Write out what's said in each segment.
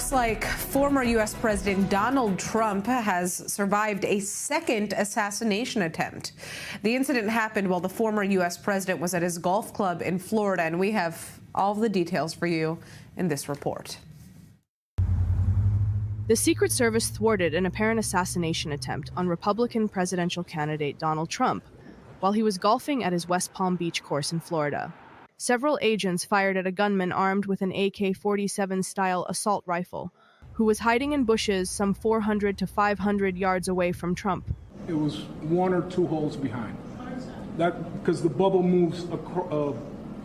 looks like former U.S. President Donald Trump has survived a second assassination attempt. The incident happened while the former U.S. president was at his golf club in Florida, and we have all of the details for you in this report. The Secret Service thwarted an apparent assassination attempt on Republican presidential candidate Donald Trump while he was golfing at his West Palm Beach course in Florida. Several agents fired at a gunman armed with an AK-47 style assault rifle, who was hiding in bushes some 400 to 500 yards away from Trump. It was 1 or 2 holes behind. That because the bubble moves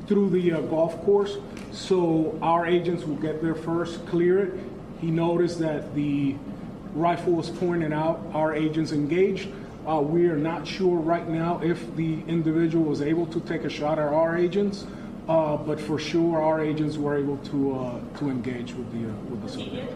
through the golf course, so our agents will get there first, clear it. He noticed that the rifle was pointed out. Our agents engaged. We are not sure right now if the individual was able to take a shot at our agents, but for sure our agents were able to engage with the subject.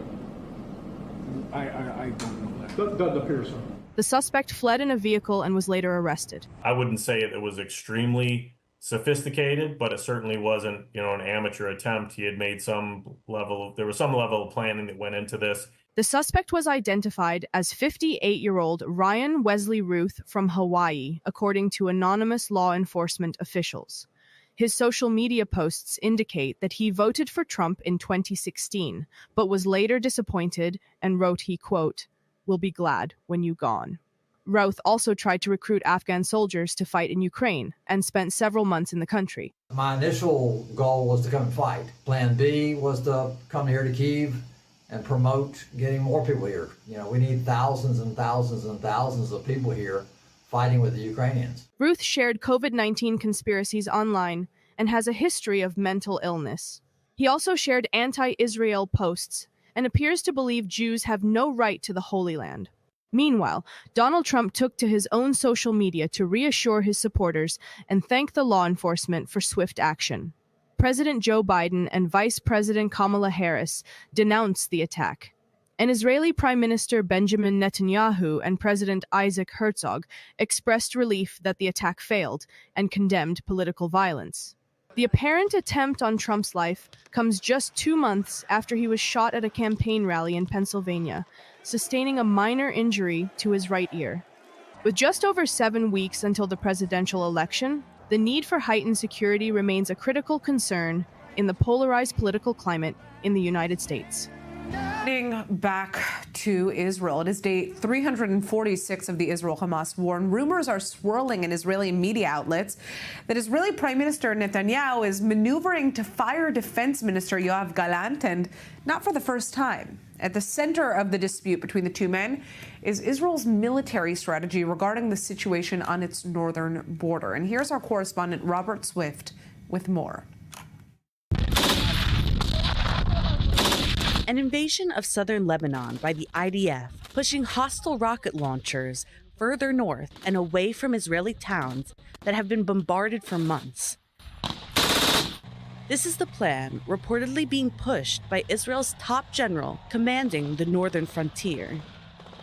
I don't know that. Doesn't appear so. The suspect fled in a vehicle and was later arrested. I wouldn't say it was extremely sophisticated, but it certainly wasn't, an amateur attempt. He had made there was some level of planning that went into this. The suspect was identified as 58-year-old Ryan Wesley Ruth from Hawaii, according to anonymous law enforcement officials. His social media posts indicate that he voted for Trump in 2016, but was later disappointed and wrote he, quote, "will be glad when you gone." Routh also tried to recruit Afghan soldiers to fight in Ukraine and spent several months in the country. My initial goal was to come and fight. Plan B was to come here to Kyiv and promote getting more people here. We need thousands and thousands and thousands of people here fighting with the Ukrainians. Ruth shared COVID-19 conspiracies online and has a history of mental illness. He also shared anti-Israel posts and appears to believe Jews have no right to the Holy Land. Meanwhile, Donald Trump took to his own social media to reassure his supporters and thank the law enforcement for swift action. President Joe Biden and Vice President Kamala Harris denounced the attack. And Israeli Prime Minister Benjamin Netanyahu and President Isaac Herzog expressed relief that the attack failed and condemned political violence. The apparent attempt on Trump's life comes just 2 months after he was shot at a campaign rally in Pennsylvania, sustaining a minor injury to his right ear. With just over 7 weeks until the presidential election, the need for heightened security remains a critical concern in the polarized political climate in the United States. Heading back to Israel, it is day 346 of the Israel-Hamas war, and rumors are swirling in Israeli media outlets that Israeli Prime Minister Netanyahu is maneuvering to fire Defense Minister Yoav Gallant, and not for the first time. At the center of the dispute between the two men is Israel's military strategy regarding the situation on its northern border. And here's our correspondent Robert Swift with more. An invasion of southern Lebanon by the IDF, pushing hostile rocket launchers further north and away from Israeli towns that have been bombarded for months. This is the plan reportedly being pushed by Israel's top general commanding the northern frontier.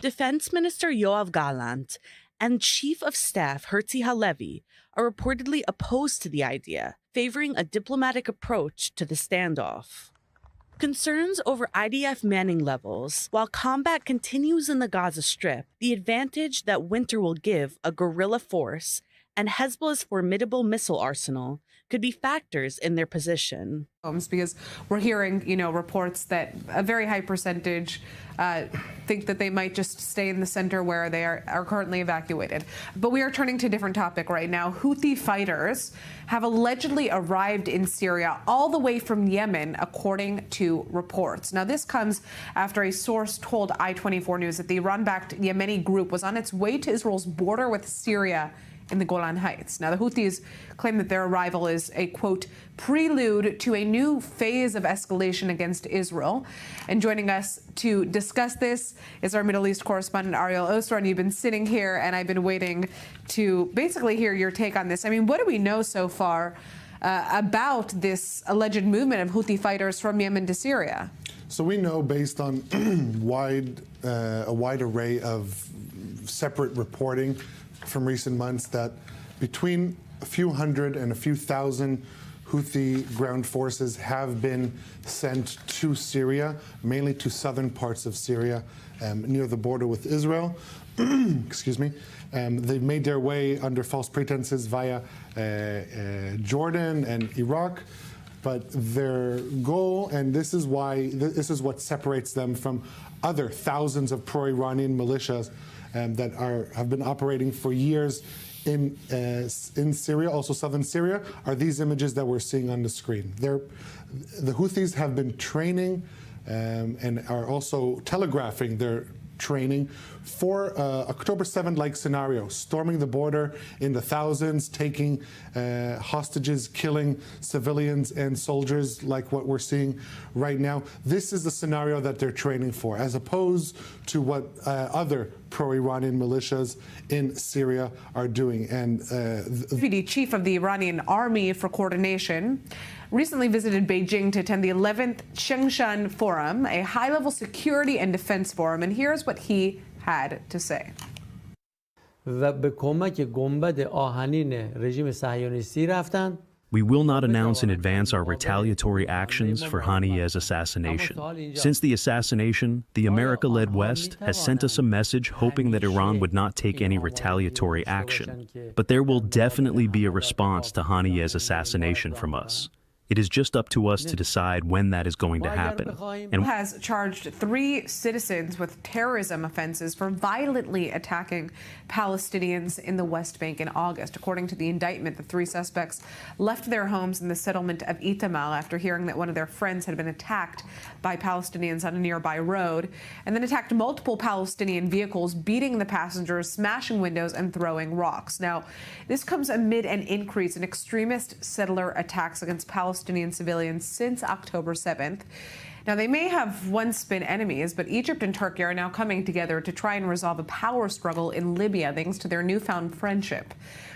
Defense Minister Yoav Gallant and Chief of Staff Herzi Halevi are reportedly opposed to the idea, favoring a diplomatic approach to the standoff. Concerns over IDF manning levels, while combat continues in the Gaza Strip, the advantage that winter will give a guerrilla force and Hezbollah's formidable missile arsenal could be factors in their position. Because we're hearing, reports that a very high percentage think that they might just stay in the center where they are currently evacuated. But we are turning to a different topic right now. Houthi fighters have allegedly arrived in Syria all the way from Yemen, according to reports. Now, this comes after a source told I-24 News that the Iran-backed Yemeni group was on its way to Israel's border with Syria in the Golan Heights. Now, the Houthis claim that their arrival is a, quote, prelude to a new phase of escalation against Israel. And joining us to discuss this is our Middle East correspondent, Ariel Osra. And you've been sitting here, and I've been waiting to basically hear your take on this. I mean, what do we know so far about this alleged movement of Houthi fighters from Yemen to Syria? So we know, based on a wide array of separate reporting from recent months, that between a few hundred and a few thousand Houthi ground forces have been sent to Syria, mainly to southern parts of Syria, near the border with Israel. Excuse me. They've made their way under false pretenses via Jordan and Iraq. But their goal, and this is what separates them from other thousands of pro-Iranian militias that have been operating for years in Syria, also southern Syria, are these images that we're seeing on the screen. The Houthis have been training and are also telegraphing their training for October 7th-like scenario, storming the border in the thousands, taking hostages, killing civilians and soldiers like what we're seeing right now. This is the scenario that they're training for, as opposed to what other pro-Iranian militias in Syria are doing. And Deputy Chief of the Iranian Army for Coordination recently visited Beijing to attend the 11th Chengshan Forum, a high-level security and defense forum, and here's what he had to say. We will not announce in advance our retaliatory actions for Haniyeh's assassination. Since the assassination, the America-led West has sent us a message hoping that Iran would not take any retaliatory action. But there will definitely be a response to Haniyeh's assassination from us. It is just up to us to decide when that is going to happen. And has charged 3 citizens with terrorism offenses for violently attacking Palestinians in the West Bank in August. According to the indictment, the 3 suspects left their homes in the settlement of Itamar after hearing that one of their friends had been attacked by Palestinians on a nearby road, and then attacked multiple Palestinian vehicles, beating the passengers, smashing windows, and throwing rocks. Now, this comes amid an increase in extremist settler attacks against Palestinian civilians since October 7th. Now, they may have once been enemies, but Egypt and Turkey are now coming together to try and resolve a power struggle in Libya thanks to their newfound friendship.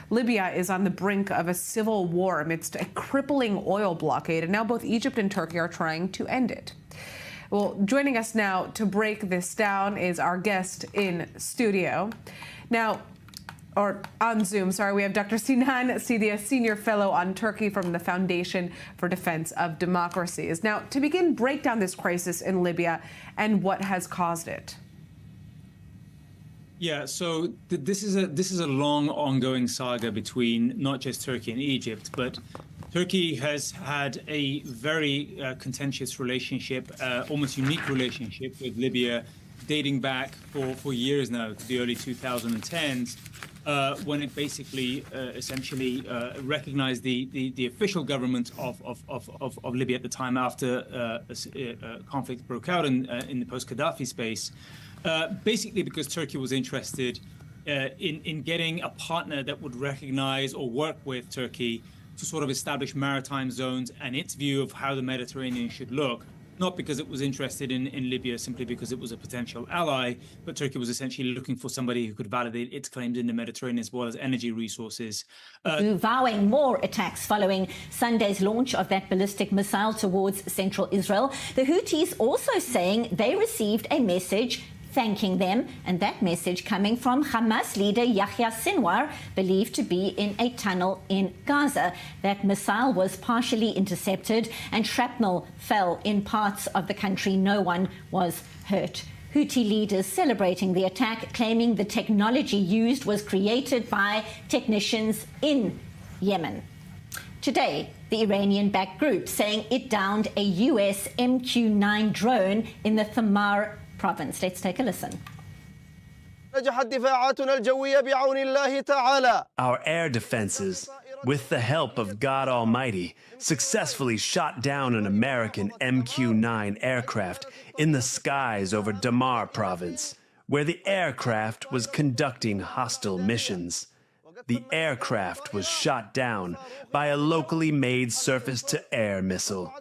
Libya is on the brink of a civil war amidst a crippling oil blockade, and now both Egypt and Turkey are trying to end it. Well, joining us now to break this down is our guest in studio. Now, or on Zoom, sorry, we have Dr. Sinan Sidia, Senior Fellow on Turkey from the Foundation for Defense of Democracies. Now, to begin, break down this crisis in Libya and what has caused it. Yeah, so this is a long ongoing saga between not just Turkey and Egypt, but Turkey has had a very contentious relationship, almost unique relationship with Libya, dating back for years now to the early 2010s. When it basically essentially recognized the official government of Libya at the time after conflict broke out in the post-Gaddafi space, basically because Turkey was interested in getting a partner that would recognize or work with Turkey to sort of establish maritime zones and its view of how the Mediterranean should look. Not because it was interested in Libya simply because it was a potential ally, but Turkey was essentially looking for somebody who could validate its claims in the Mediterranean as well as energy resources. Vowing more attacks following Sunday's launch of that ballistic missile towards central Israel. The Houthis also saying they received a message thanking them, and that message coming from Hamas leader Yahya Sinwar, believed to be in a tunnel in Gaza. That missile was partially intercepted and shrapnel fell in parts of the country. No one was hurt. Houthi leaders celebrating the attack, claiming the technology used was created by technicians in Yemen. Today, the Iranian-backed group saying it downed a US MQ-9 drone in the Thamar province. Let's take a listen. Our air defenses, with the help of God Almighty, successfully shot down an American MQ-9 aircraft in the skies over Thamar province, where the aircraft was conducting hostile missions. The aircraft was shot down by a locally made surface-to-air missile.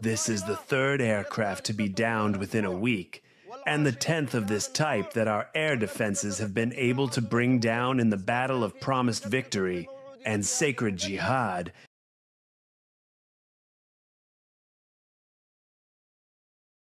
This is the 3rd aircraft to be downed within a week, and the 10th of this type that our air defenses have been able to bring down in the battle of promised victory and sacred jihad